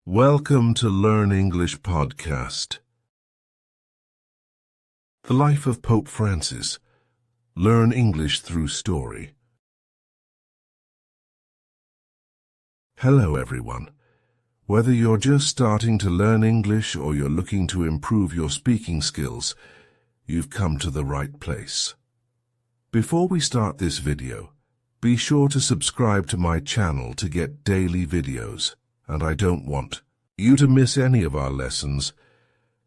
Welcome to Learn English Podcast. The Life of Pope Francis. Learn English through story. Hello everyone. Whether you're just starting to learn English or you're looking to improve your speaking skills, you've come to the right place. Before we start this video, be sure to subscribe to my channel to get daily videos, and I don't want you to miss any of our lessons.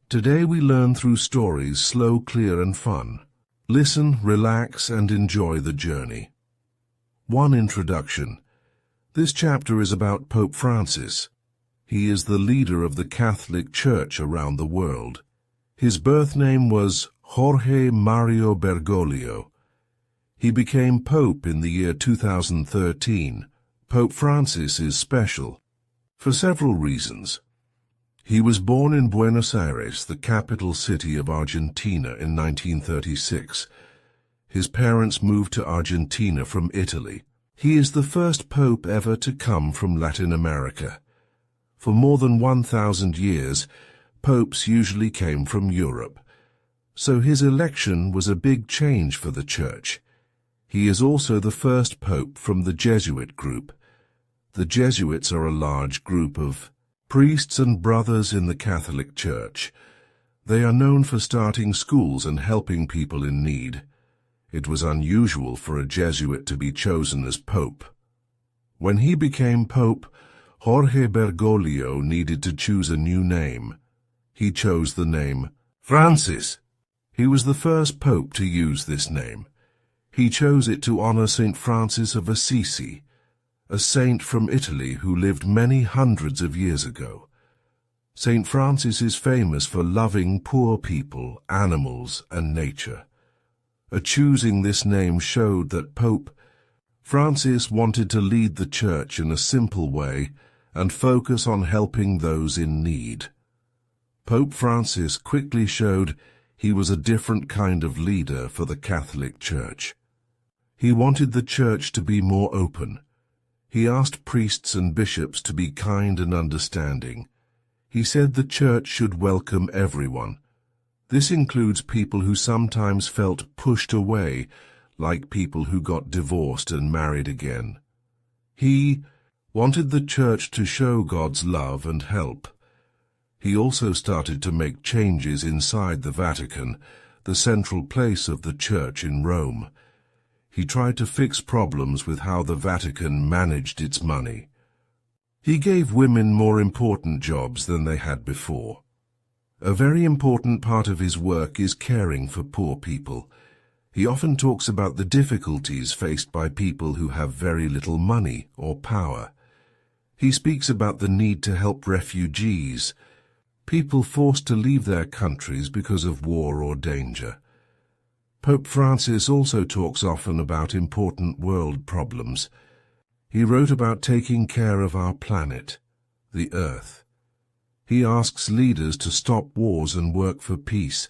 Today we learn through stories, slow, clear and fun. Listen, relax and enjoy the journey. 1. Introduction. This chapter is about Pope Francis. He is the leader of the Catholic Church around the world. His birth name was Jorge Mario Bergoglio. He became Pope in the year 2013. Pope Francis is special for several reasons. He was born in Buenos Aires, the capital city of Argentina, in 1936. His parents moved to Argentina from Italy. He is the first pope ever to come from Latin America. For more than 1,000 years, popes usually came from Europe. So his election was a big change for the Church. He is also the first pope from the Jesuit group. The Jesuits are a large group of priests and brothers in the Catholic Church. They are known for starting schools and helping people in need. It was unusual for a Jesuit to be chosen as pope. When he became pope, Jorge Bergoglio needed to choose a new name. He chose the name Francis. He was the first pope to use this name. He chose it to honor St. Francis of Assisi, a saint from Italy who lived many hundreds of years ago. St. Francis is famous for loving poor people, animals, and nature. Choosing this name showed that Pope Francis wanted to lead the Church in a simple way and focus on helping those in need. Pope Francis quickly showed he was a different kind of leader for the Catholic Church. He wanted the Church to be more open. He asked priests and bishops to be kind and understanding. He said the Church should welcome everyone. This includes people who sometimes felt pushed away, like people who got divorced and married again. He wanted the Church to show God's love and help. He also started to make changes inside the Vatican, the central place of the Church in Rome. He tried to fix problems with how the Vatican managed its money. He gave women more important jobs than they had before. A very important part of his work is caring for poor people. He often talks about the difficulties faced by people who have very little money or power. He speaks about the need to help refugees, people forced to leave their countries because of war or danger. Pope Francis also talks often about important world problems. He wrote about taking care of our planet, the Earth. He asks leaders to stop wars and work for peace.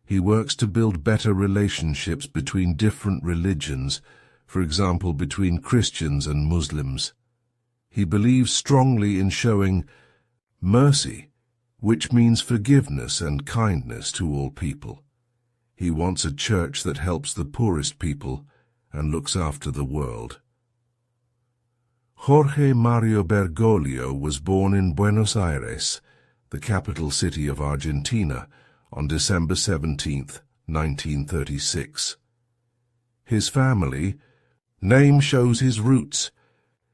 He works to build better relationships between different religions, for example, between Christians and Muslims. He believes strongly in showing mercy, which means forgiveness and kindness to all people. He wants a church that helps the poorest people and looks after the world. Jorge Mario Bergoglio was born in Buenos Aires, the capital city of Argentina, on December 17, 1936. His family name shows his roots.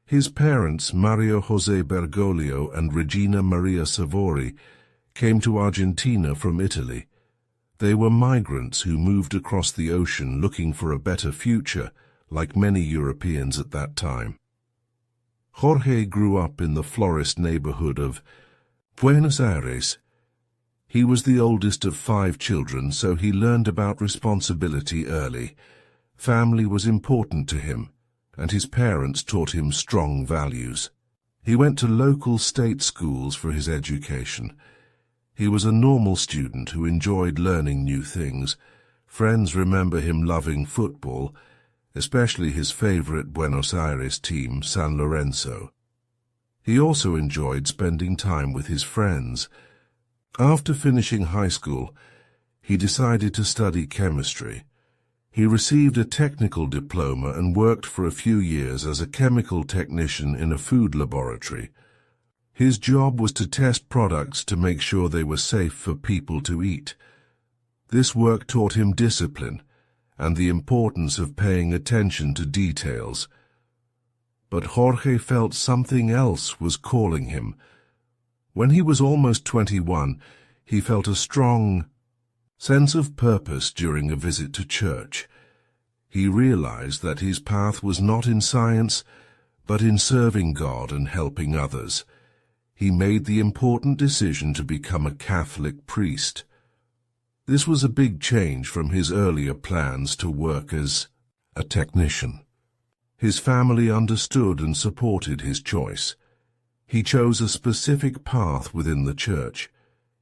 His parents, Mario José Bergoglio and Regina Maria Savori, came to Argentina from Italy. They were migrants who moved across the ocean looking for a better future, like many Europeans at that time. Jorge grew up in the florist neighborhood of Buenos Aires. He was the oldest of 5 children, so he learned about responsibility early. Family was important to him, and his parents taught him strong values. He went to local state schools for his education. He was a normal student who enjoyed learning new things. Friends remember him loving football, especially his favorite Buenos Aires team, San Lorenzo. He also enjoyed spending time with his friends. After finishing high school, he decided to study chemistry. He received a technical diploma and worked for a few years as a chemical technician in a food laboratory. His job was to test products to make sure they were safe for people to eat. This work taught him discipline and the importance of paying attention to details. But Jorge felt something else was calling him. When he was almost 21, he felt a strong sense of purpose during a visit to church. He realized that his path was not in science, but in serving God and helping others. He made the important decision to become a Catholic priest. This was a big change from his earlier plans to work as a technician. His family understood and supported his choice. He chose a specific path within the church.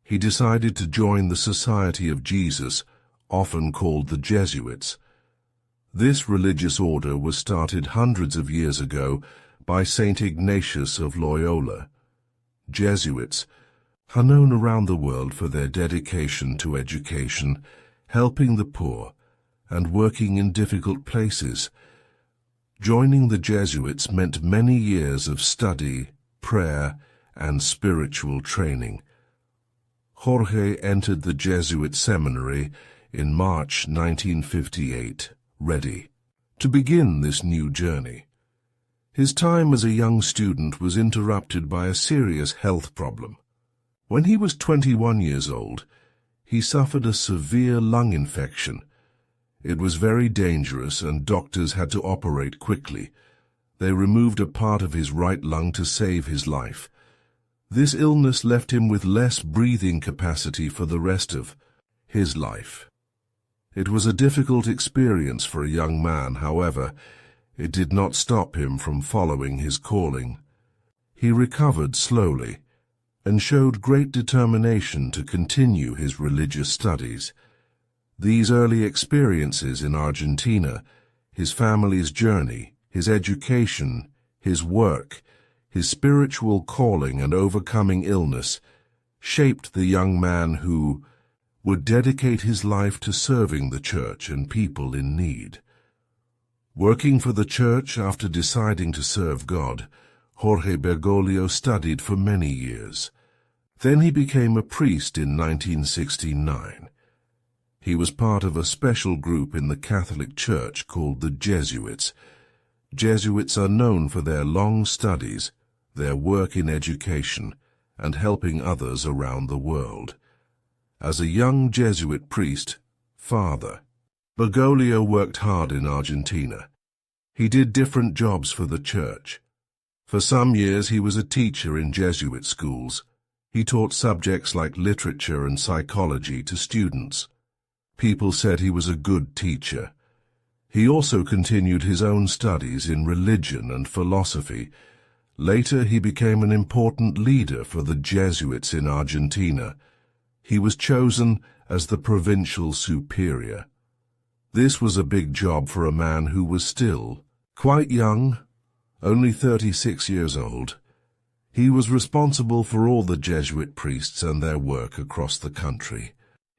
He decided to join the Society of Jesus, often called the Jesuits. This religious order was started hundreds of years ago by Saint Ignatius of Loyola. Jesuits are known around the world for their dedication to education, helping the poor, and working in difficult places. Joining the Jesuits meant many years of study, prayer, and spiritual training. Jorge entered the Jesuit seminary in March 1958, ready to begin this new journey. His time as a young student was interrupted by a serious health problem. When he was 21 years old, he suffered a severe lung infection. It was very dangerous and doctors had to operate quickly. They removed a part of his right lung to save his life. This illness left him with less breathing capacity for the rest of his life. It was a difficult experience for a young man, however, it did not stop him from following his calling. He recovered slowly and showed great determination to continue his religious studies. These early experiences in Argentina, his family's journey, his education, his work, his spiritual calling and overcoming illness, shaped the young man who would dedicate his life to serving the church and people in need. Working for the church after deciding to serve God, Jorge Bergoglio studied for many years. Then he became a priest in 1969. He was part of a special group in the Catholic Church called the Jesuits. Jesuits are known for their long studies, their work in education, and helping others around the world. As a young Jesuit priest, Father Bergoglio worked hard in Argentina. He did different jobs for the church. For some years he was a teacher in Jesuit schools. He taught subjects like literature and psychology to students. People said he was a good teacher. He also continued his own studies in religion and philosophy. Later he became an important leader for the Jesuits in Argentina. He was chosen as the provincial superior. This was a big job for a man who was still quite young, only 36 years old. He was responsible for all the Jesuit priests and their work across the country.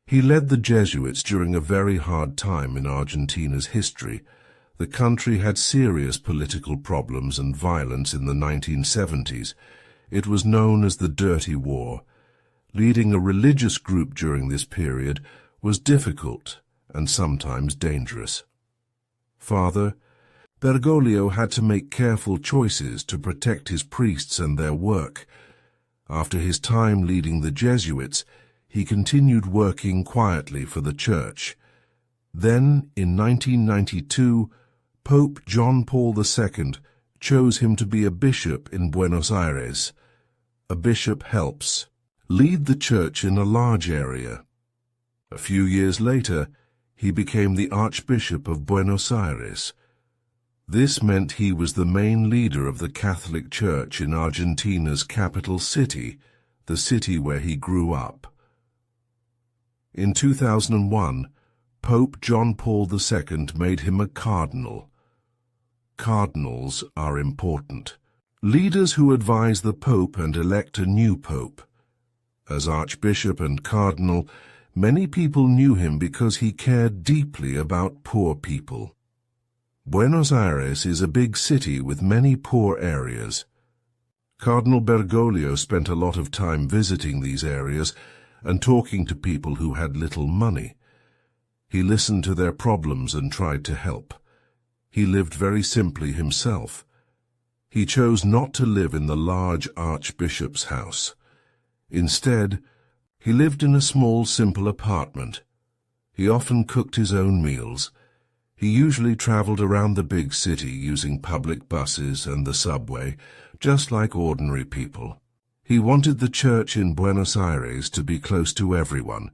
He led the Jesuits during a very hard time in Argentina's history. The country had serious political problems and violence in the 1970s. It was known as the Dirty War. Leading a religious group during this period was difficult and sometimes dangerous. Father Bergoglio had to make careful choices to protect his priests and their work. After his time leading the Jesuits, he continued working quietly for the church. Then, in 1992, Pope John Paul II chose him to be a bishop in Buenos Aires. A bishop helps lead the church in a large area. A few years later, he became the Archbishop of Buenos Aires. This meant he was the main leader of the Catholic Church in Argentina's capital city, the city where he grew up. In 2001, Pope John Paul II made him a cardinal. Cardinals are important. Leaders who advise the Pope and elect a new Pope. As Archbishop and Cardinal, many people knew him because he cared deeply about poor people. Buenos Aires is a big city with many poor areas. Cardinal Bergoglio spent a lot of time visiting these areas and talking to people who had little money. He listened to their problems and tried to help. He lived very simply himself. He chose not to live in the large archbishop's house. Instead, he lived in a small, simple apartment. He often cooked his own meals. He usually traveled around the big city using public buses and the subway, just like ordinary people. He wanted the church in Buenos Aires to be close to everyone,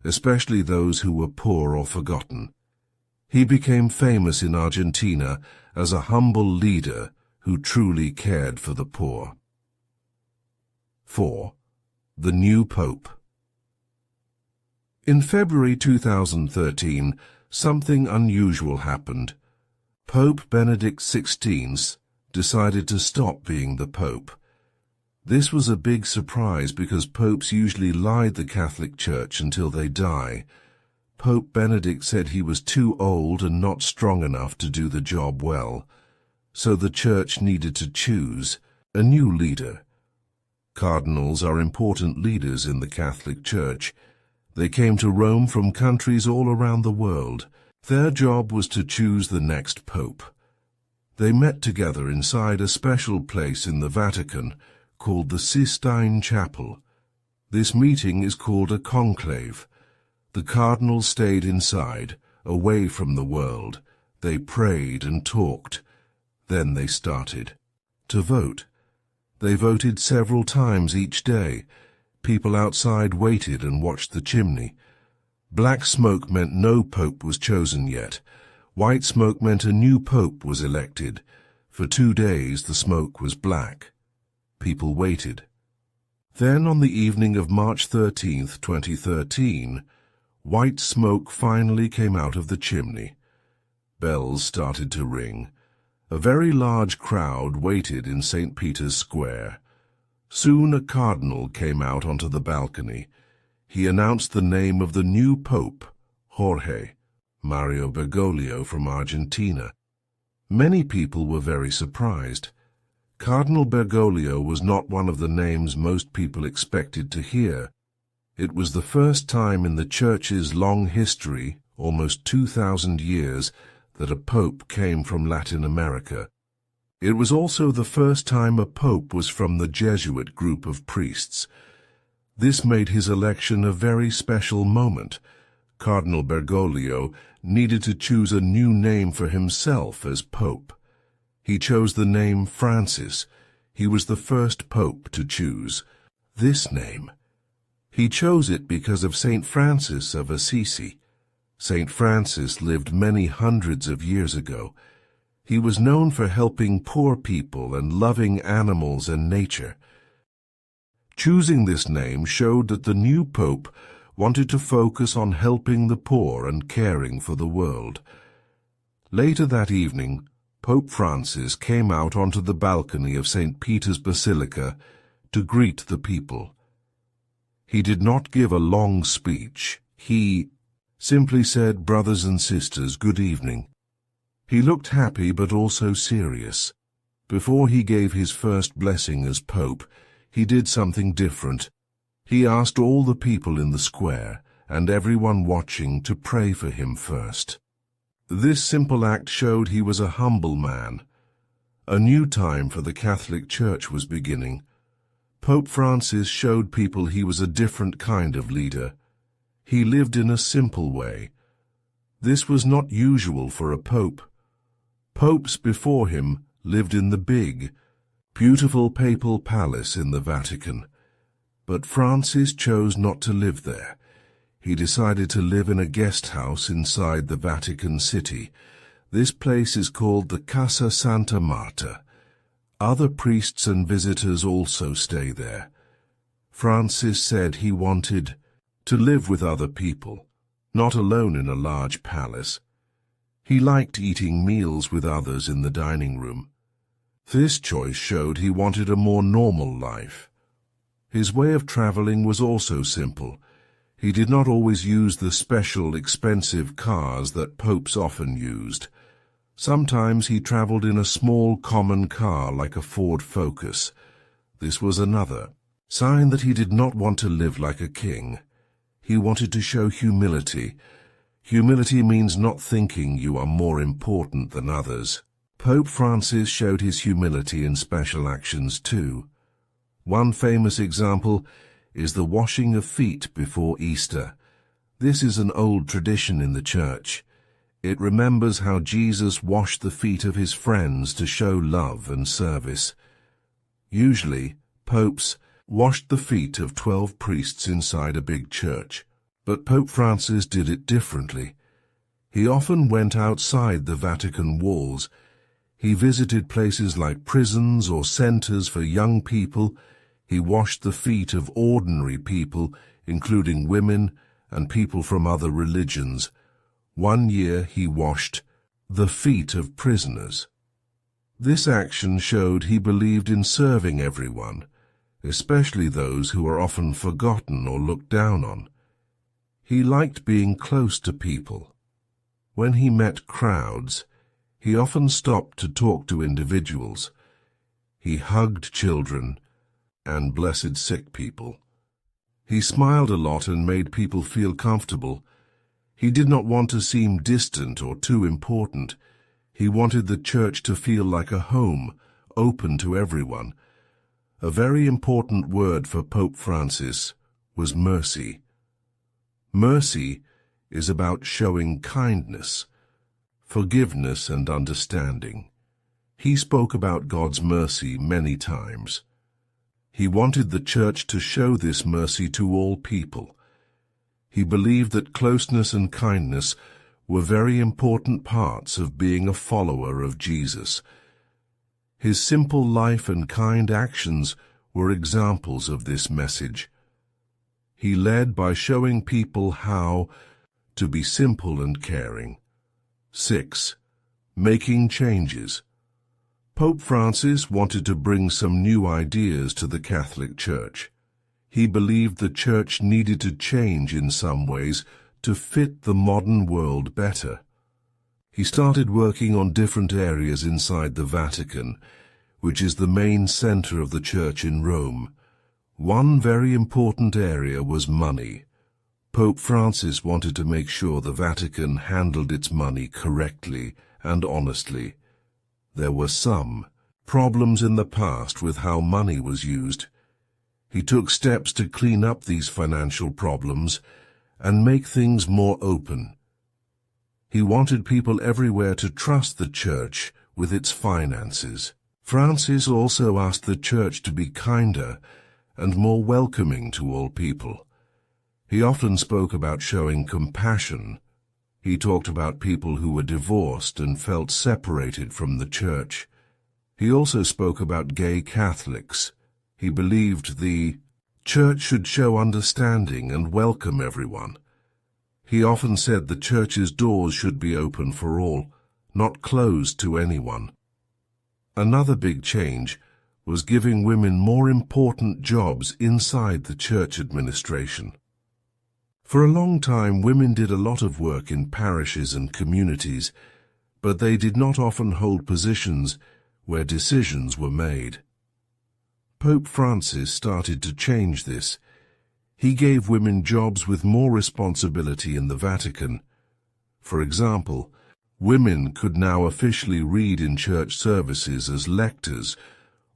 especially those who were poor or forgotten. He became famous in Argentina as a humble leader who truly cared for the poor. 4. The new Pope. In February 2013, something unusual happened. Pope Benedict XVI decided to stop being the Pope. This was a big surprise because popes usually lead the Catholic Church until they die. Pope Benedict said he was too old and not strong enough to do the job well, so the Church needed to choose a new leader. Cardinals are important leaders in the Catholic Church. They came to Rome from countries all around the world. Their job was to choose the next pope. They met together inside a special place in the Vatican called the Sistine Chapel. This meeting is called a conclave. The cardinals stayed inside, away from the world. They prayed and talked. Then they started to vote. They voted several times each day. People outside waited and watched the chimney. Black smoke meant no pope was chosen yet. White smoke meant a new pope was elected. For 2 days the smoke was black. People waited. Then on the evening of March 13th, 2013, white smoke finally came out of the chimney. Bells started to ring. A very large crowd waited in St. Peter's Square. Soon a cardinal came out onto the balcony. He announced the name of the new pope, Jorge Mario Bergoglio from Argentina. Many people were very surprised. Cardinal Bergoglio was not one of the names most people expected to hear. It was the first time in the Church's long history, almost 2,000 years, that a pope came from Latin America. It was also the first time a pope was from the Jesuit group of priests. This made his election a very special moment. Cardinal Bergoglio needed to choose a new name for himself as pope. He chose the name Francis. He was the first pope to choose this name. He chose it because of St. Francis of Assisi. St. Francis lived many hundreds of years ago. He was known for helping poor people and loving animals and nature. Choosing this name showed that the new pope wanted to focus on helping the poor and caring for the world. Later that evening, Pope Francis came out onto the balcony of St. Peter's Basilica to greet the people. He did not give a long speech. He simply said, "Brothers and sisters, good evening." He looked happy but also serious. Before he gave his first blessing as Pope, he did something different. He asked all the people in the square and everyone watching to pray for him first. This simple act showed he was a humble man. A new time for the Catholic Church was beginning. Pope Francis showed people he was a different kind of leader. He lived in a simple way. This was not usual for a pope. Popes before him lived in the big, beautiful papal palace in the Vatican. But Francis chose not to live there. He decided to live in a guest house inside the Vatican City. This place is called the Casa Santa Marta. Other priests and visitors also stay there. Francis said he wanted to live with other people, not alone in a large palace. He liked eating meals with others in the dining room. This choice showed he wanted a more normal life. His way of traveling was also simple. He did not always use the special, expensive cars that popes often used. Sometimes he traveled in a small, common car like a Ford Focus. This was another sign that he did not want to live like a king. He wanted to show humility. Humility means not thinking you are more important than others. Pope Francis showed his humility in special actions too. One famous example is the washing of feet before Easter. This is an old tradition in the Church. It remembers how Jesus washed the feet of his friends to show love and service. Usually, popes washed the feet of 12 priests inside a big church, but Pope Francis did it differently. He often went outside the Vatican walls. He visited places like prisons or centers for young people. He washed the feet of ordinary people, including women and people from other religions. One year he washed the feet of prisoners. This action showed he believed in serving everyone, especially those who are often forgotten or looked down on. He liked being close to people. When he met crowds, he often stopped to talk to individuals. He hugged children and blessed sick people. He smiled a lot and made people feel comfortable. He did not want to seem distant or too important. He wanted the church to feel like a home, open to everyone. A very important word for Pope Francis was mercy. Mercy is about showing kindness, forgiveness, and understanding. He spoke about God's mercy many times. He wanted the church to show this mercy to all people. He believed that closeness and kindness were very important parts of being a follower of Jesus. His simple life and kind actions were examples of this message. He led by showing people how to be simple and caring. 6. Making changes. Pope Francis wanted to bring some new ideas to the Catholic Church. He believed the Church needed to change in some ways to fit the modern world better. He started working on different areas inside the Vatican, which is the main center of the Church in Rome. One very important area was money. Pope Francis wanted to make sure the Vatican handled its money correctly and honestly. There were some problems in the past with how money was used. He took steps to clean up these financial problems and make things more open. He wanted people everywhere to trust the Church with its finances. Francis also asked the Church to be kinder and more welcoming to all people. He often spoke about showing compassion. He talked about people who were divorced and felt separated from the Church. He also spoke about gay Catholics. He believed the Church should show understanding and welcome everyone. He often said the Church's doors should be open for all, not closed to anyone. Another big change was giving women more important jobs inside the Church administration. For a long time, women did a lot of work in parishes and communities, but they did not often hold positions where decisions were made. Pope Francis started to change this. He gave women jobs with more responsibility in the Vatican. For example, women could now officially read in church services as lectors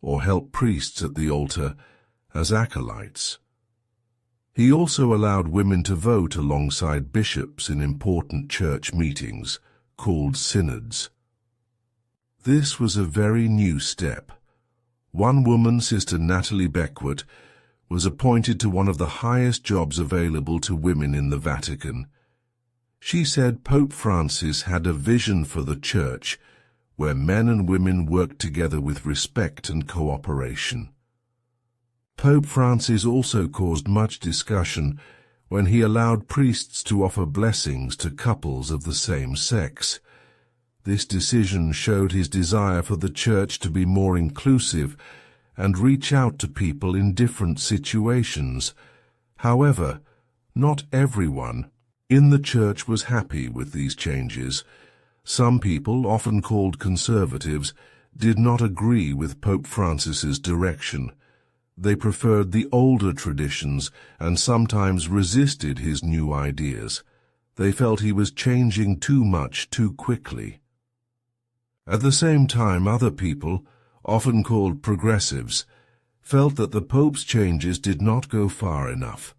or help priests at the altar as acolytes. He also allowed women to vote alongside bishops in important church meetings, called synods. This was a very new step. One woman, Sister Natalie Beckwith, was appointed to one of the highest jobs available to women in the Vatican. She said Pope Francis had a vision for the Church where men and women worked together with respect and cooperation. Pope Francis also caused much discussion when he allowed priests to offer blessings to couples of the same sex. This decision showed his desire for the church to be more inclusive and reach out to people in different situations. However, not everyone in the church was happy with these changes. Some people, often called conservatives, did not agree with Pope Francis's direction. They preferred the older traditions and sometimes resisted his new ideas. They felt he was changing too much too quickly. At the same time, other people, often called progressives, felt that the Pope's changes did not go far enough.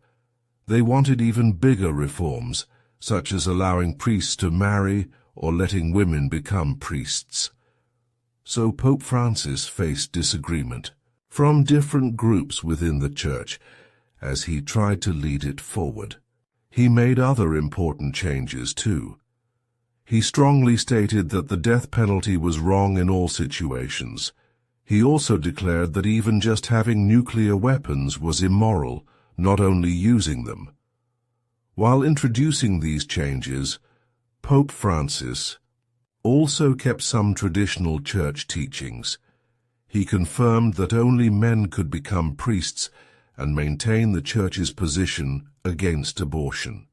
They wanted even bigger reforms, such as allowing priests to marry or letting women become priests. So Pope Francis faced disagreement from different groups within the Church as he tried to lead it forward. He made other important changes too. He strongly stated that the death penalty was wrong in all situations. He also declared that even just having nuclear weapons was immoral, not only using them. While introducing these changes, Pope Francis also kept some traditional church teachings. He confirmed that only men could become priests and maintain the Church's position against abortion.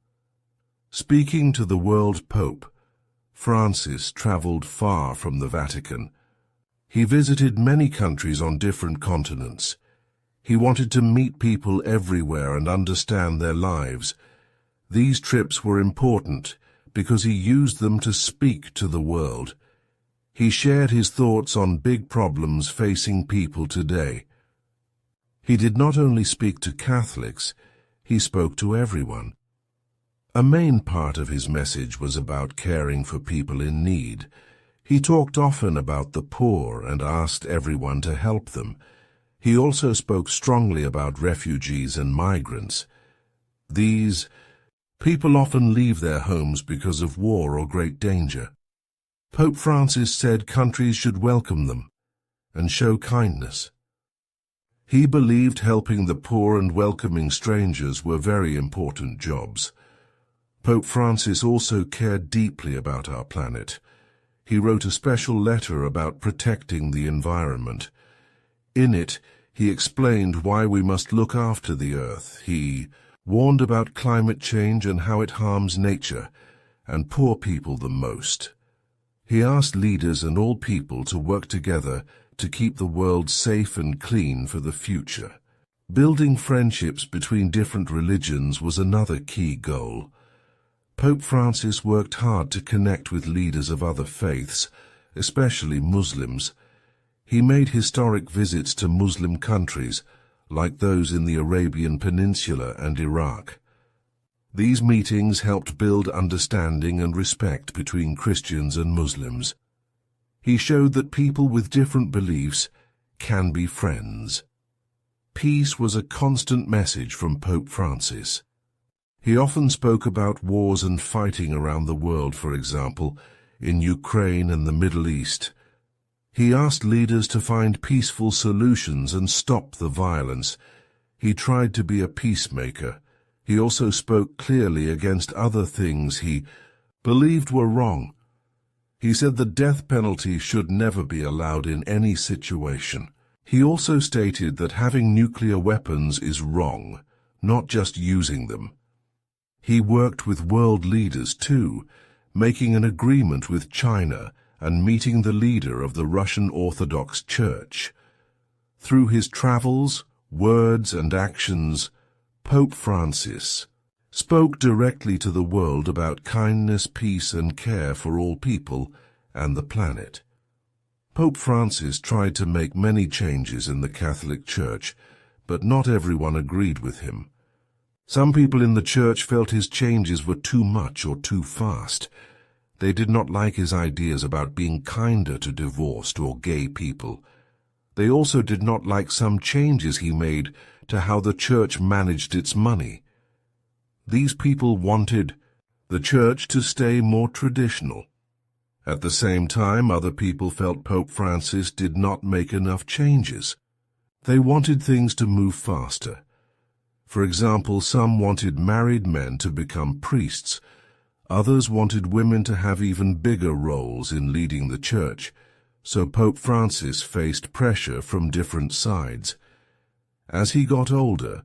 Speaking to the world Pope, Francis traveled far from the Vatican. He visited many countries on different continents. He wanted to meet people everywhere and understand their lives. These trips were important because he used them to speak to the world. He shared his thoughts on big problems facing people today. He did not only speak to Catholics, he spoke to everyone. A main part of his message was about caring for people in need. He talked often about the poor and asked everyone to help them. He also spoke strongly about refugees and migrants. These people often leave their homes because of war or great danger. Pope Francis said countries should welcome them and show kindness. He believed helping the poor and welcoming strangers were very important jobs. Pope Francis also cared deeply about our planet. He wrote a special letter about protecting the environment. In it, he explained why we must look after the earth. He warned about climate change and how it harms nature, and poor people the most. He asked leaders and all people to work together to keep the world safe and clean for the future. Building friendships between different religions was another key goal. Pope Francis worked hard to connect with leaders of other faiths, especially Muslims. He made historic visits to Muslim countries, like those in the Arabian Peninsula and Iraq. These meetings helped build understanding and respect between Christians and Muslims. He showed that people with different beliefs can be friends. Peace was a constant message from Pope Francis. He often spoke about wars and fighting around the world, for example, in Ukraine and the Middle East. He asked leaders to find peaceful solutions and stop the violence. He tried to be a peacemaker. He also spoke clearly against other things he believed were wrong. He said the death penalty should never be allowed in any situation. He also stated that having nuclear weapons is wrong, not just using them. He worked with world leaders too, making an agreement with China and meeting the leader of the Russian Orthodox Church. Through his travels, words and actions, Pope Francis spoke directly to the world about kindness, peace and care for all people and the planet. Pope Francis tried to make many changes in the Catholic Church, but not everyone agreed with him. Some people in the Church felt his changes were too much or too fast. They did not like his ideas about being kinder to divorced or gay people. They also did not like some changes he made to how the Church managed its money. These people wanted the Church to stay more traditional. At the same time, other people felt Pope Francis did not make enough changes. They wanted things to move faster. For example, some wanted married men to become priests. Others wanted women to have even bigger roles in leading the church, so Pope Francis faced pressure from different sides. As he got older,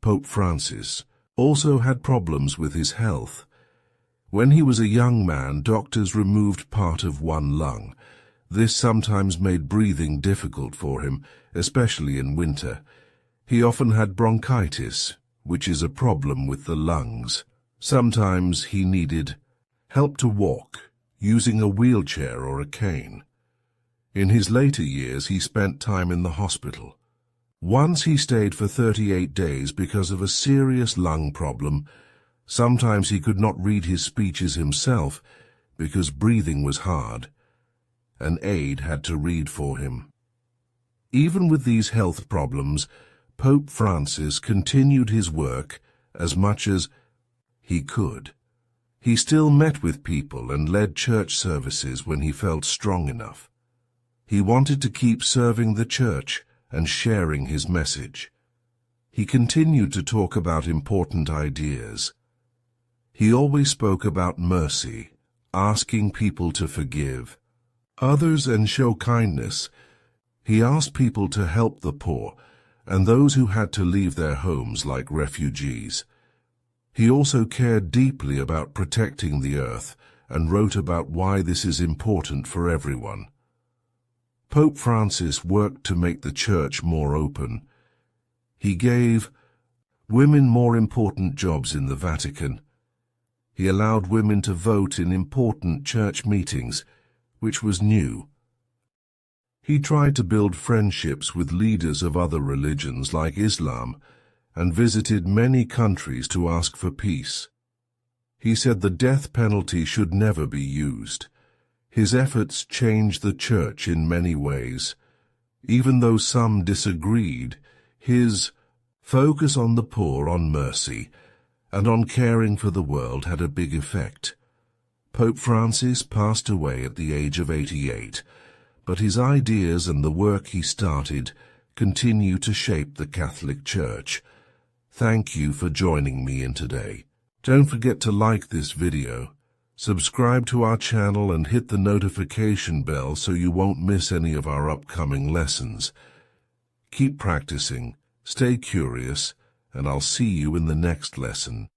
Pope Francis also had problems with his health. When he was a young man, doctors removed part of one lung. This sometimes made breathing difficult for him, especially in winter. He often had bronchitis, which is a problem with the lungs. Sometimes he needed help to walk, using a wheelchair or a cane. In his later years, he spent time in the hospital. Once he stayed for 38 days because of a serious lung problem. Sometimes he could not read his speeches himself because breathing was hard. An aide had to read for him. Even with these health problems, Pope Francis continued his work as much as he could. He still met with people and led church services when he felt strong enough. He wanted to keep serving the church and sharing his message. He continued to talk about important ideas. He always spoke about mercy, asking people to forgive others and show kindness. He asked people to help the poor and those who had to leave their homes like refugees. He also cared deeply about protecting the earth and wrote about why this is important for everyone. Pope Francis worked to make the church more open. He gave women more important jobs in the Vatican. He allowed women to vote in important church meetings, which was new. He tried to build friendships with leaders of other religions like Islam and visited many countries to ask for peace. He said the death penalty should never be used. His efforts changed the church in many ways. Even though some disagreed, his focus on the poor, on mercy, and on caring for the world had a big effect. Pope Francis passed away at the age of 88, but his ideas and the work he started continue to shape the Catholic Church. Thank you for joining me in today. Don't forget to like this video, subscribe to our channel and hit the notification bell so you won't miss any of our upcoming lessons. Keep practicing, stay curious, and I'll see you in the next lesson.